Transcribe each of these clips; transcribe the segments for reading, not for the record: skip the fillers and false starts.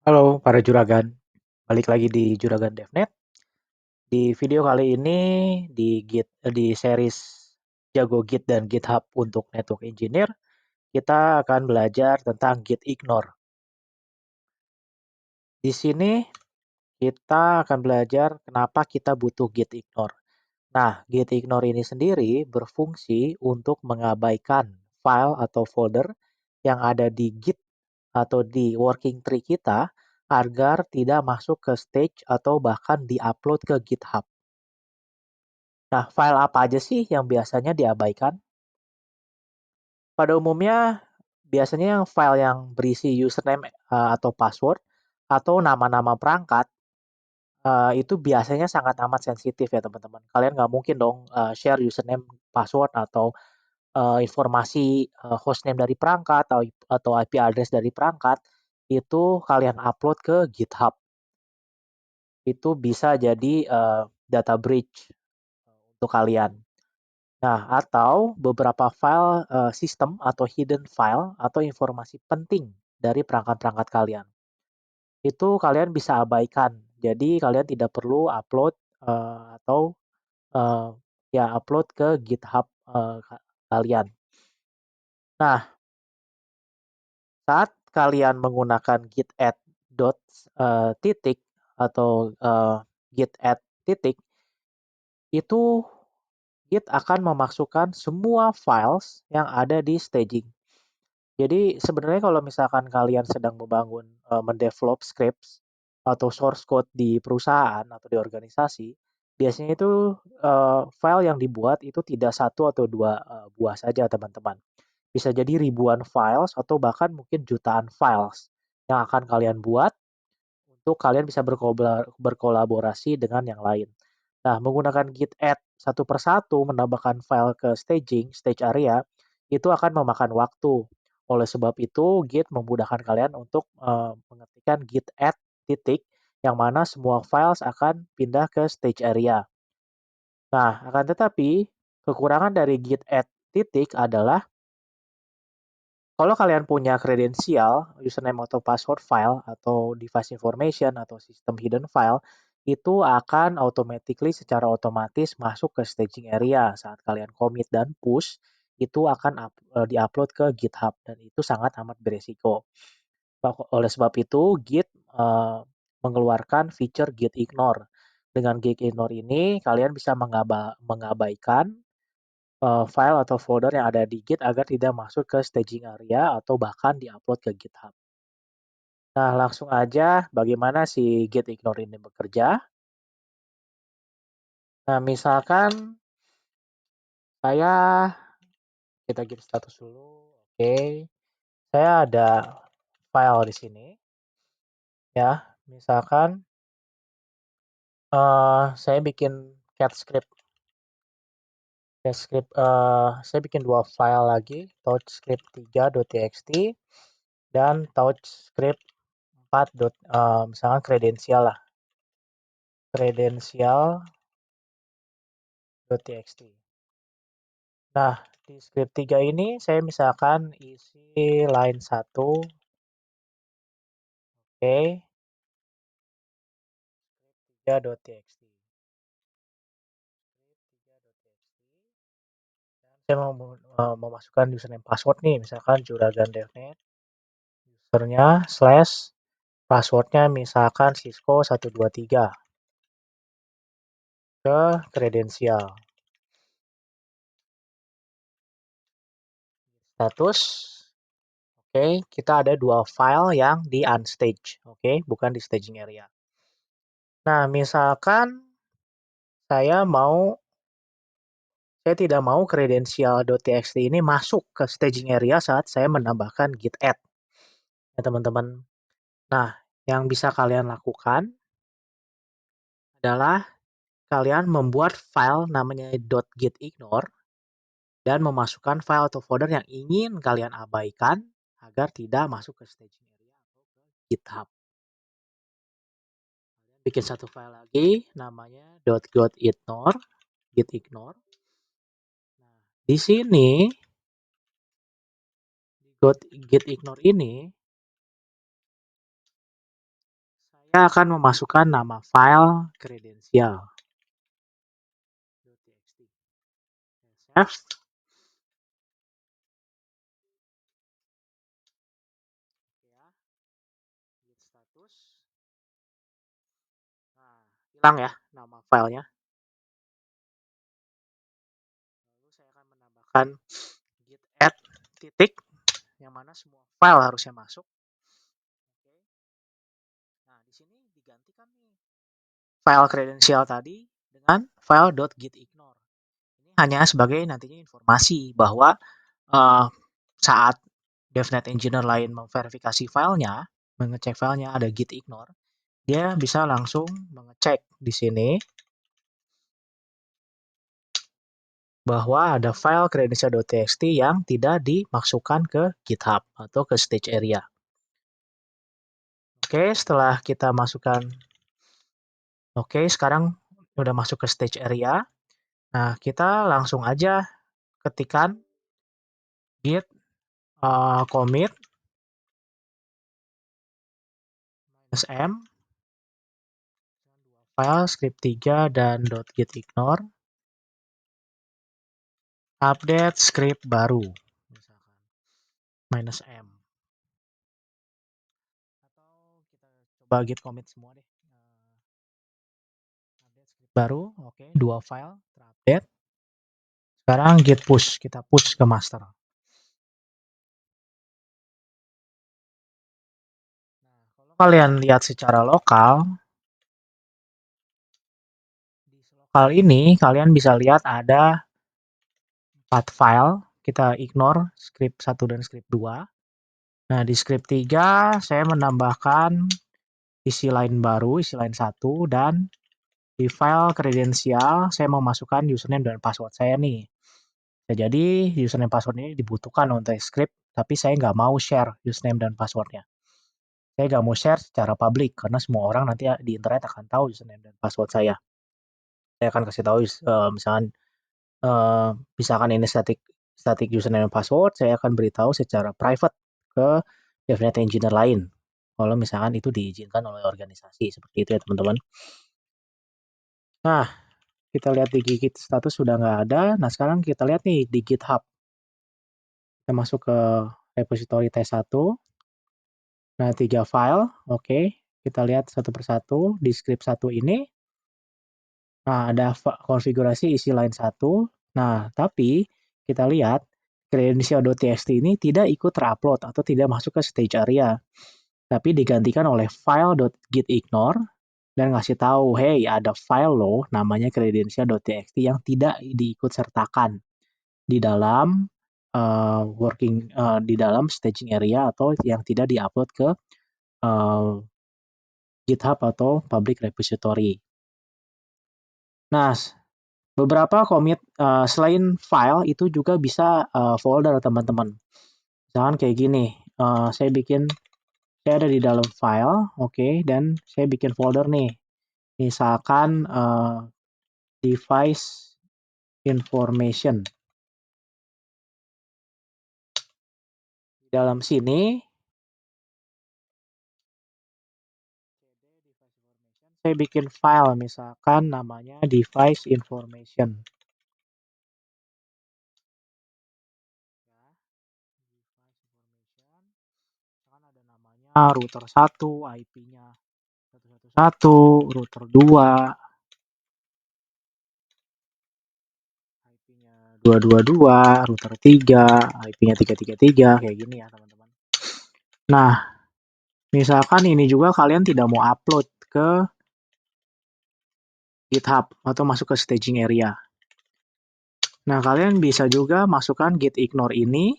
Halo para juragan, balik lagi di Juragan DevNet. Di video kali ini di series Jago Git dan GitHub untuk Network Engineer, kita akan belajar tentang Git Ignore. Di sini kita akan belajar kenapa kita butuh Git Ignore. Nah, Git Ignore ini sendiri berfungsi untuk mengabaikan file atau folder yang ada di Git atau di working tree kita agar tidak masuk ke stage atau bahkan diupload ke GitHub. Nah, file apa aja sih yang biasanya diabaikan? Pada umumnya, biasanya yang file yang berisi username atau password atau nama-nama perangkat itu biasanya sangat amat sensitif ya teman-teman. Kalian nggak mungkin dong share username, password atau informasi hostname dari perangkat atau IP address dari perangkat itu kalian upload ke GitHub. Itu bisa jadi data breach untuk kalian. Nah, atau beberapa file sistem atau hidden file atau informasi penting dari perangkat-perangkat kalian. Itu kalian bisa abaikan. Jadi kalian tidak perlu upload atau eh, ya upload ke GitHub kalian. Nah, saat kalian menggunakan git add dot titik atau git add titik itu Git akan memasukkan semua files yang ada di staging. Jadi sebenarnya kalau misalkan kalian sedang membangun, mendevelop scripts atau source code di perusahaan atau di organisasi, biasanya itu file yang dibuat itu tidak satu atau dua buah saja teman-teman. Bisa jadi ribuan files atau bahkan mungkin jutaan files yang akan kalian buat untuk kalian bisa berkolaborasi dengan yang lain. Nah, menggunakan git add satu persatu menambahkan file ke stage area, itu akan memakan waktu. Oleh sebab itu, Git memudahkan kalian untuk mengetikkan git add titik, yang mana semua files akan pindah ke stage area. Nah, akan tetapi, kekurangan dari git add titik adalah kalau kalian punya kredensial, username atau password file, atau device information, atau sistem hidden file, itu akan secara otomatis masuk ke staging area saat kalian commit dan push, itu akan diupload ke GitHub, dan itu sangat amat beresiko. Oleh sebab itu, Git mengeluarkan feature Git Ignore. Dengan Git Ignore ini, kalian bisa mengabaikan file atau folder yang ada di Git agar tidak masuk ke staging area atau bahkan diupload ke GitHub. Nah, langsung aja bagaimana si Git Ignore ini bekerja. Nah, misalkan saya kita git status dulu. Oke. Saya ada file di sini ya. Misalkan saya bikin cat script. Saya bikin dua file lagi, touchscript3.txt dan touchscript4. Misalkan kredensial lah, kredensial.txt. Nah, di script 3 ini saya misalkan isi line 1, oke, 3.txt. Saya mau memasukkan username password nih, misalkan Juragan DevNet, usernya slash passwordnya misalkan Cisco 123 ke kredensial. Status, oke, kita ada dua file yang di unstage, oke, bukan di staging area. Nah, misalkan saya tidak mau kredensial.txt ini masuk ke staging area saat saya menambahkan git add, ya teman-teman. Nah, yang bisa kalian lakukan adalah kalian membuat file namanya .gitignore dan memasukkan file atau folder yang ingin kalian abaikan agar tidak masuk ke staging area atau ke GitHub. Bikin satu file lagi namanya .gitignore. Nah, di sini di gitignore ini Saya akan memasukkan nama file kredensial. Save. Status. Nah, hilang ya nama filenya. Lalu saya akan menambahkan git add titik yang mana semua file harusnya masuk. Oke. Nah, di sini digantikan nih file kredensial tadi dengan file.gitignore. Ini hanya sebagai nantinya informasi bahwa saat DevNet Engineer lain memverifikasi filenya, mengecek filenya ada git ignore, dia bisa langsung mengecek di sini bahwa ada file credential.txt yang tidak dimasukkan ke GitHub atau ke stage area. Oke, setelah kita masukkan, oke, sekarang udah masuk ke stage area. Nah, kita langsung aja ketikkan git commit -m file script 3 dan .gitignore update script baru misalkan -m atau kita coba git commit semua deh update script baru. Oke, dua file terupdate. Sekarang git push, kita push ke master. Nah, kalau kalian lihat secara lokal, di lokal ini kalian bisa lihat ada 4 file. Kita ignore script 1 dan script 2. Nah, di script 3 saya menambahkan isi lain baru, isi lain 1, dan di file kredensial saya mau masukkan username dan password saya nih. Nah, jadi username password ini dibutuhkan untuk script, tapi saya nggak mau share username dan passwordnya. Saya nggak mau share secara publik, karena semua orang nanti di internet akan tahu username dan password saya. Saya akan kasih tahu, misalkan ini static username dan password, saya akan beritahu secara private ke DevNet Engineer lain. Kalau misalkan itu diizinkan oleh organisasi, seperti itu ya teman-teman. Nah, kita lihat di git status sudah nggak ada. Nah, sekarang kita lihat nih di GitHub. Kita masuk ke repository test1. Nah, 3 file. Oke, kita lihat satu persatu. Di script 1 ini, nah ada konfigurasi isi line 1. Nah, tapi kita lihat credential.txt ini tidak ikut terupload atau tidak masuk ke stage area. Tapi digantikan oleh file.gitignore dan ngasih tahu, hey, ada file loh namanya credential.txt yang tidak diikut sertakan di dalam di dalam staging area atau yang tidak diupload ke GitHub atau public repository. Nah, beberapa commit selain file itu juga bisa folder teman-teman. Misalkan kayak gini, saya ada di dalam file, oke, dan saya bikin folder nih. Misalkan device information. Di dalam sini saya bikin file, misalkan namanya device information. Misalkan ada namanya router 1, IP-nya 111, router 2, IP-nya 222, router 3, IP-nya 333, kayak gini ya teman-teman. Nah, misalkan ini juga kalian tidak mau upload ke GitHub atau masuk ke staging area. Nah, kalian bisa juga masukkan gitignore ini,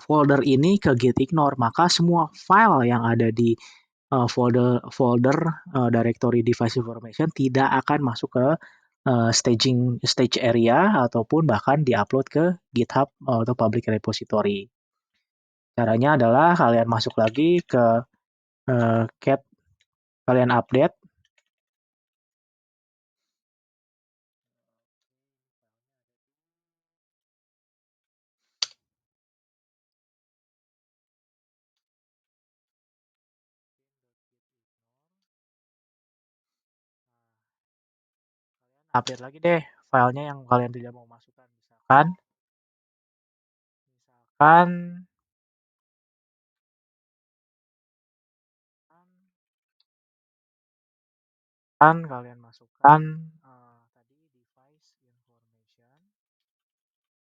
folder ini ke gitignore. Maka semua file yang ada di folder directory device information tidak akan masuk ke stage area ataupun bahkan diupload ke GitHub atau public repository. Caranya adalah kalian masuk lagi ke cat, kalian update. Update lagi deh filenya yang kalian tidak mau masukkan. Misalkan kan kalian masukkan tadi device information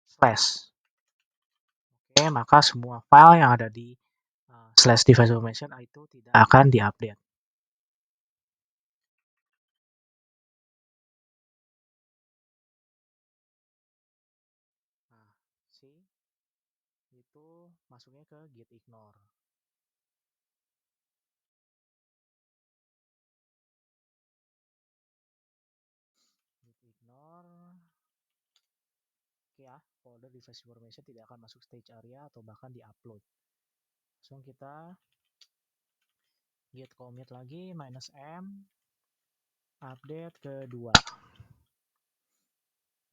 slash. Oke, maka semua file yang ada di slash device information itu tidak akan diupdate. Nah, see, itu masuknya ke git ignore. Git ignore. Oke ya, folder device information tidak akan masuk stage area atau bahkan di-upload. Langsung kita git commit lagi -m update kedua.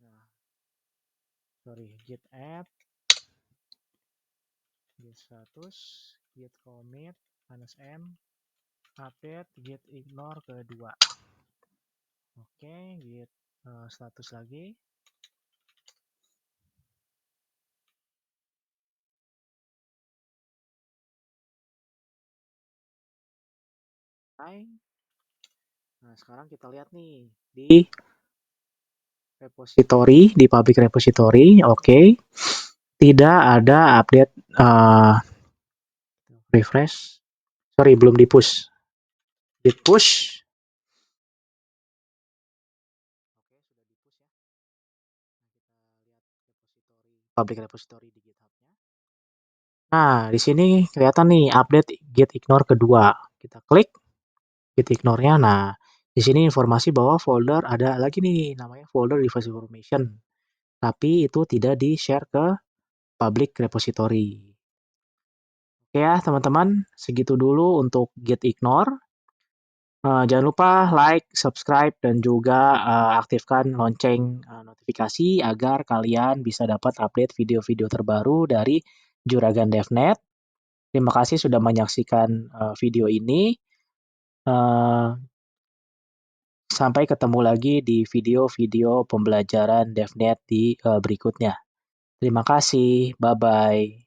Nah, sorry, git add git status git commit -m update git ignore kedua. Oke, git status lagi. Nah, sekarang kita lihat nih di repository, di public repository, oke. Tidak ada update refresh. Sorry, belum di-push. Di-push. Oke, sudah di-push ya. Nah, kita lihat public repository di GitHub-nya. Nah, di sini kelihatan nih update git ignore kedua. Kita klik git ignore-nya. Nah, di sini informasi bahwa folder ada lagi nih namanya folder device information. Tapi itu tidak di-share ke public repository. Oke ya, teman-teman, segitu dulu untuk git ignore. Jangan lupa like, subscribe, dan juga aktifkan lonceng notifikasi agar kalian bisa dapat update video-video terbaru dari Juragan DevNet. Terima kasih sudah menyaksikan video ini. Uh, Sampai ketemu lagi di video-video pembelajaran DevNet di berikutnya. Terima kasih, bye-bye.